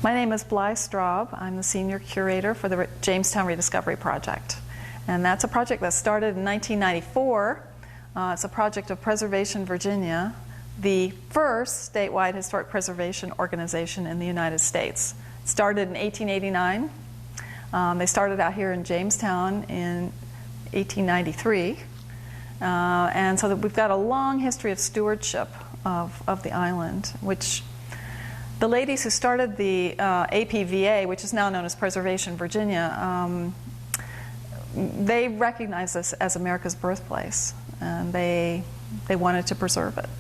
My name is Bly Straube. I'm the senior curator for the Jamestown Rediscovery Project. And that's a project that started in 1994. It's a project of Preservation Virginia, the first statewide historic preservation organization in the United States. It started in 1889. They started out here in Jamestown in 1893. And so that we've got a long history of stewardship of the island, which the ladies who started the APVA, which is now known as Preservation Virginia, they recognized this as America's birthplace, and they wanted to preserve it.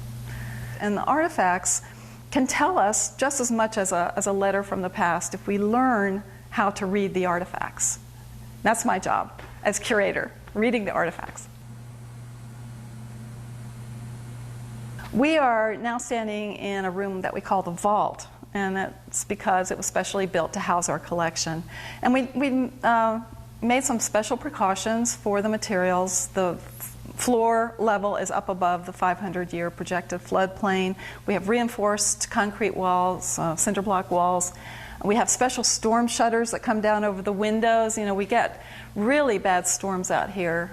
And the artifacts can tell us just as much as a letter from the past if we learn how to read the artifacts. That's my job as curator, reading the artifacts. We are now standing in a room that we call the vault, and that's because it was specially built to house our collection. And we made some special precautions for the materials. The floor level is up above the 500-year projected floodplain. We have reinforced concrete walls, cinder block walls. We have special storm shutters that come down over the windows. You know, we get really bad storms out here,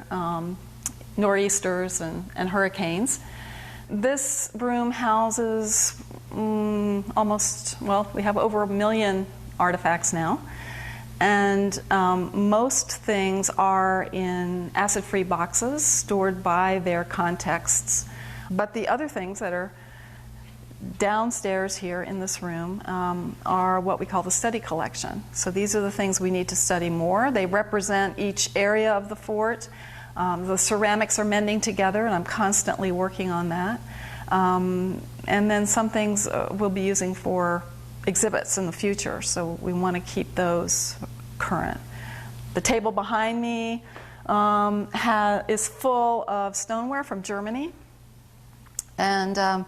nor'easters and hurricanes. This room houses we have over 1 million artifacts now. And most things are in acid-free boxes stored by their contexts. But the other things that are downstairs here in this room are what we call the study collection. So these are the things we need to study more. They represent each area of the fort. The ceramics are mending together, and I'm constantly working on that. And then some things we'll be using for exhibits in the future, so we want to keep those current. The table behind me is full of stoneware from Germany, and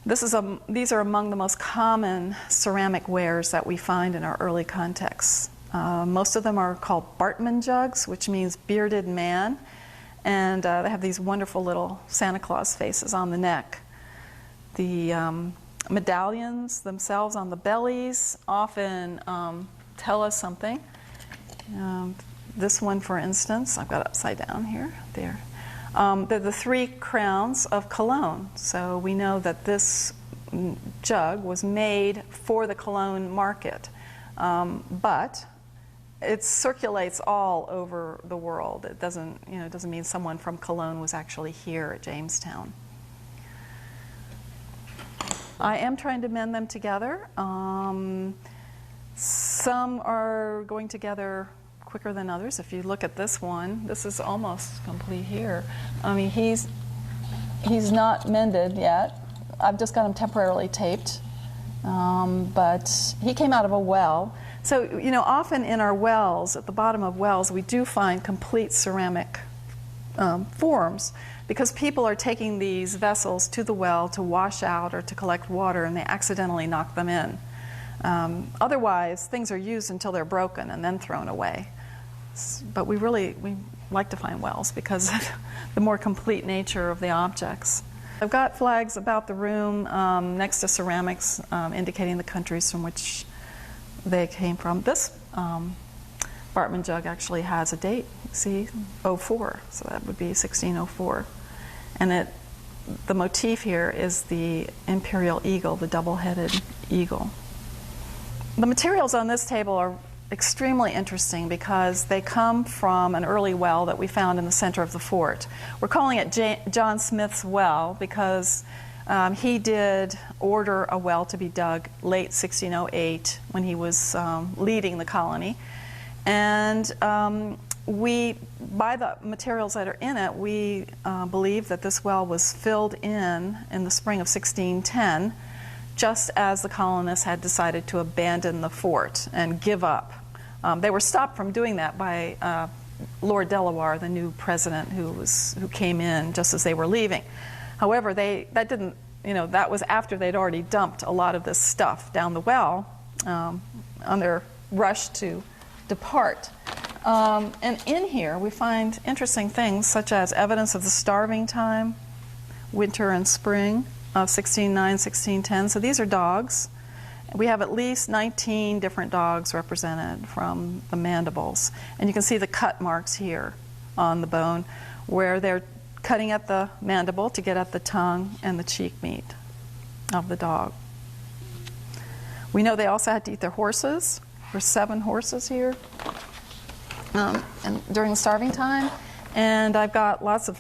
these are among the most common ceramic wares that we find in our early contexts. Most of them are called Bartman jugs, which means bearded man, and they have these wonderful little Santa Claus faces on the neck. The medallions themselves on the bellies often tell us something. This one, for instance, I've got it upside down here. There. They're the 3 crowns of Cologne. So we know that this jug was made for the Cologne market. But it circulates all over the world. It doesn't mean someone from Cologne was actually here at Jamestown. I am trying to mend them together. Some are going together quicker than others. If you look at this one, this is almost complete here. I mean, he's not mended yet. I've just got him temporarily taped. But he came out of a well. So, you know, often in our wells, at the bottom of wells, we do find complete ceramic forms, because people are taking these vessels to the well to wash out or to collect water, and they accidentally knock them in. Otherwise, things are used until they're broken and then thrown away. But we like to find wells because of the more complete nature of the objects. I've got flags about the room next to ceramics indicating the countries from which they came from. This Bartman jug actually has a date, see, 04, so that would be 1604. And the motif here is the imperial eagle, the double-headed eagle. The materials on this table are extremely interesting because they come from an early well that we found in the center of the fort. We're calling it John Smith's well because he did order a well to be dug late 1608 when he was leading the colony. And by the materials that are in it, we believe that this well was filled in the spring of 1610, just as the colonists had decided to abandon the fort and give up. They were stopped from doing that by Lord Delaware, the new president who came in just as they were leaving. However, that was after they'd already dumped a lot of this stuff down the well on their rush to depart. And in here we find interesting things such as evidence of the starving time, winter and spring of 1609, 1610. So these are dogs. We have at least 19 different dogs represented from the mandibles. And you can see the cut marks here on the bone where they're cutting at the mandible to get at the tongue and the cheek meat of the dog. We know they also had to eat their horses. There's 7 horses here and during the starving time. And I've got lots and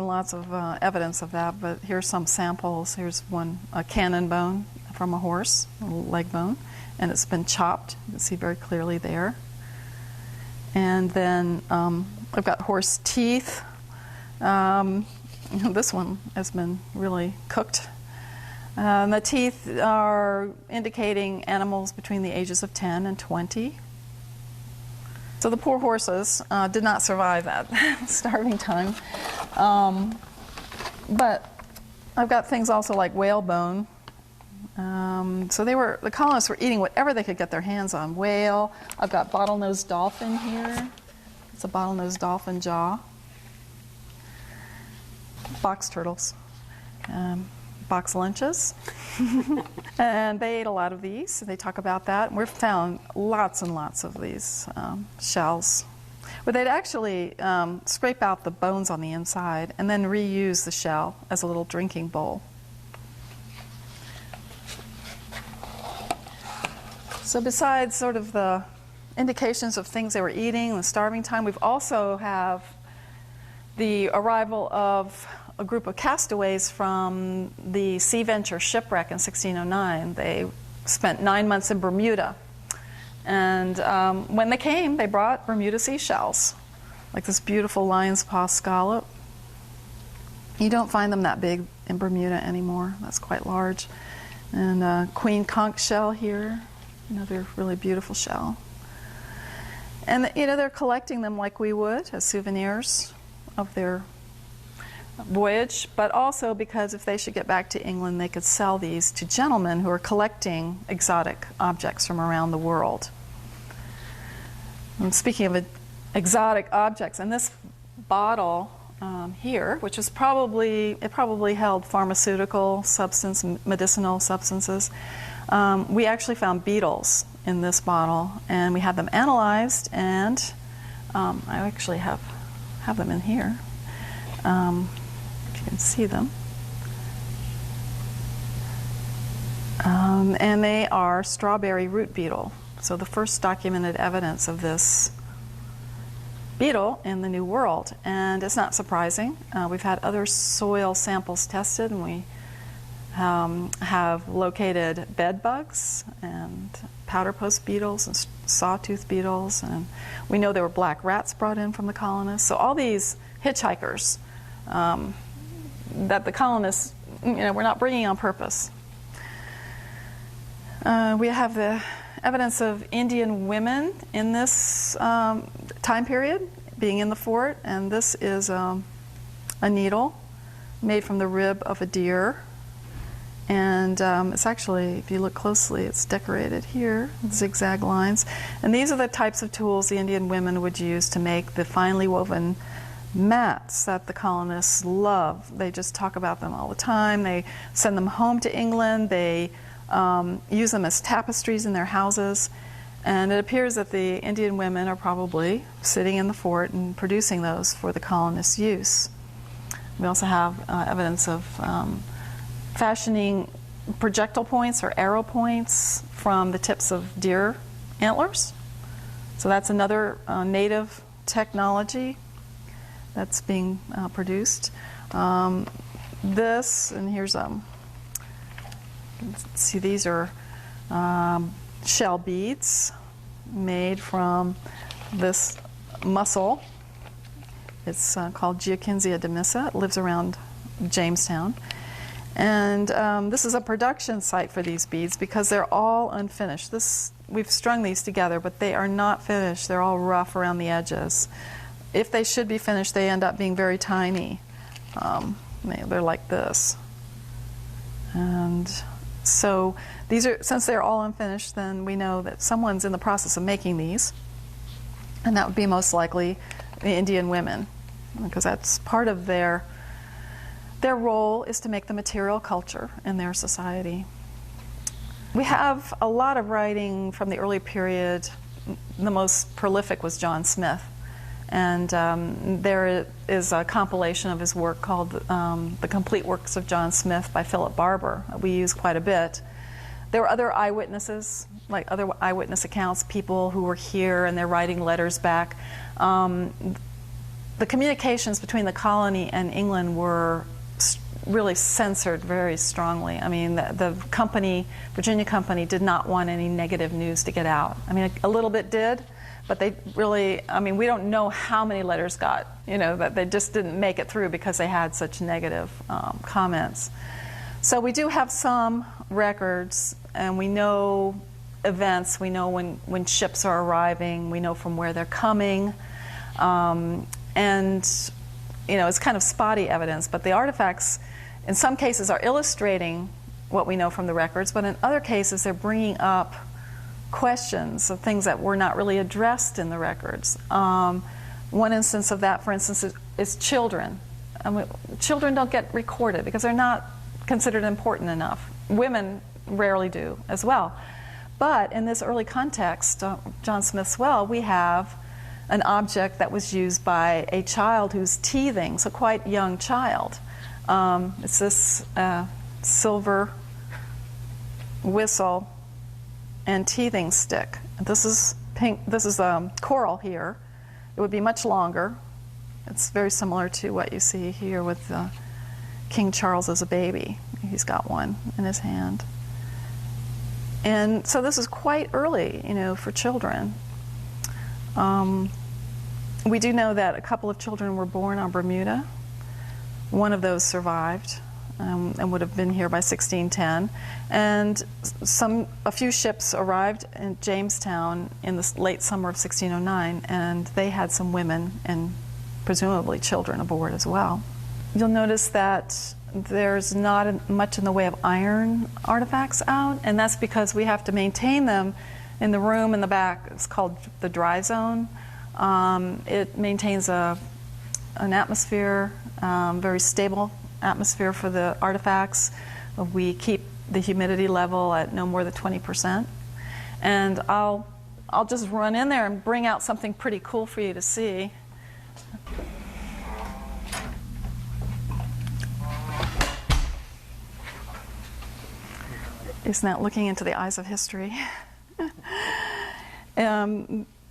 lots of evidence of that, but here's some samples. Here's one, a cannon bone from a horse, a leg bone, and it's been chopped. You can see very clearly there. And then I've got horse teeth. This one has been really cooked. The teeth are indicating animals between the ages of 10 and 20. So the poor horses did not survive that starving time. But I've got things also like whalebone. So the colonists were eating whatever they could get their hands on. Whale. I've got bottlenose dolphin here. It's a bottlenose dolphin jaw. Box turtles. Box lunches. And they ate a lot of these. They talk about that. And we've found lots and lots of these shells. But they'd actually scrape out the bones on the inside and then reuse the shell as a little drinking bowl. So besides sort of the indications of things they were eating, the starving time, we've also have the arrival of a group of castaways from the Sea Venture shipwreck in 1609. They spent 9 months in Bermuda. And when they came, they brought Bermuda seashells, like this beautiful lion's paw scallop. You don't find them that big in Bermuda anymore. That's quite large. And queen conch shell here, another really beautiful shell. And they're collecting them like we would as souvenirs of their voyage, but also because if they should get back to England, they could sell these to gentlemen who are collecting exotic objects from around the world. And speaking of exotic objects, and this bottle here, which is probably held pharmaceutical substance, medicinal substances, we actually found beetles in this bottle, and we had them analyzed, and I actually have them in here. If you can see them. And they are strawberry root beetle. So the first documented evidence of this beetle in the New World. And it's not surprising. We've had other soil samples tested, and we have located bed bugs and powder post beetles and sawtooth beetles. And we know there were black rats brought in from the colonists. So all these hitchhikers that the colonists, were not bringing on purpose. We have the evidence of Indian women in this time period being in the fort, and this is a needle made from the rib of a deer. And it's actually, if you look closely, it's decorated here with zigzag lines. And these are the types of tools the Indian women would use to make the finely woven mats that the colonists love. They just talk about them all the time. They send them home to England. They use them as tapestries in their houses. And it appears that the Indian women are probably sitting in the fort and producing those for the colonists' use. We also have evidence of fashioning projectile points or arrow points from the tips of deer antlers. So that's another native technology that's being produced. This, and here's see, these are shell beads made from this mussel. It's called Geokinsia demissa. It lives around Jamestown. And this is a production site for these beads because they're all unfinished. We've strung these together, but they are not finished. They're all rough around the edges. If they should be finished, they end up being very tiny. They're like this. And so these are, since they're all unfinished, then we know that someone's in the process of making these. And that would be most likely the Indian women, because that's part of their role is to make the material culture in their society. We have a lot of writing from the early period. The most prolific was John Smith. And there is a compilation of his work called The Complete Works of John Smith by Philip Barber that we use quite a bit. There were other eyewitnesses, like other eyewitness accounts, people who were here and they're writing letters back. The communications between the colony and England were really censored very strongly. I mean, the company, Virginia Company, did not want any negative news to get out. I mean, a little bit did, but they really, I mean, we don't know how many letters got, that they just didn't make it through because they had such negative comments. So we do have some records, and we know events. We know when ships are arriving. We know from where they're coming. And it's kind of spotty evidence, but the artifacts in some cases are illustrating what we know from the records, but in other cases they're bringing up questions of things that were not really addressed in the records. One instance of that, for instance, is children. I mean, children don't get recorded because they're not considered important enough. Women rarely do as well. But in this early context, John Smith's well, we have an object that was used by a child who's teething, so quite young child. It's this silver whistle and teething stick. This is pink. This is coral here. It would be much longer. It's very similar to what you see here with King Charles as a baby. He's got one in his hand. And so this is quite early, for children. We do know that a couple of children were born on Bermuda. One of those survived and would have been here by 1610. And a few ships arrived in Jamestown in the late summer of 1609, and they had some women and presumably children aboard as well. You'll notice that there's not much in the way of iron artifacts out, and that's because we have to maintain them in the room in the back. It's called the dry zone. It maintains an atmosphere, very stable atmosphere for the artifacts. We keep the humidity level at no more than 20%. And I'll just run in there and bring out something pretty cool for you to see. Isn't that looking into the eyes of history?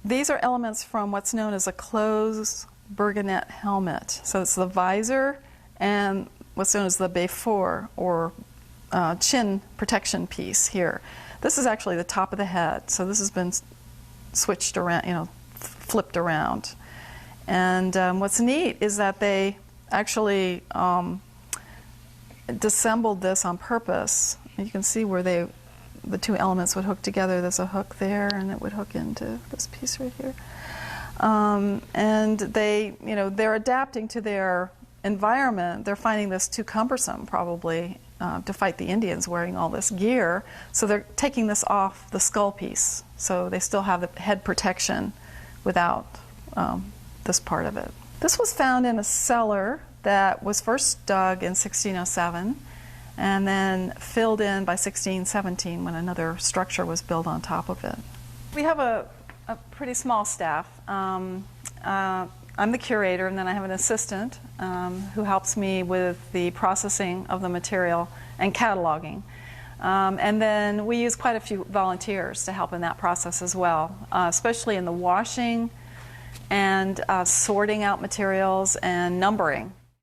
These are elements from what's known as a closed burgonet helmet. So it's the visor and what's known as the before, or chin protection piece here. This is actually the top of the head. So this has been switched around, flipped around. And what's neat is that they actually disassembled this on purpose. You can see where the two elements would hook together. There's a hook there, and it would hook into this piece right here. And they're adapting to their environment. They're finding this too cumbersome, probably, to fight the Indians wearing all this gear. So they're taking this off the skull piece. So they still have the head protection without this part of it. This was found in a cellar that was first dug in 1607. And then filled in by 1617 when another structure was built on top of it. We have a pretty small staff. I'm the curator, and then I have an assistant who helps me with the processing of the material and cataloging. And then we use quite a few volunteers to help in that process as well, especially in the washing and sorting out materials and numbering.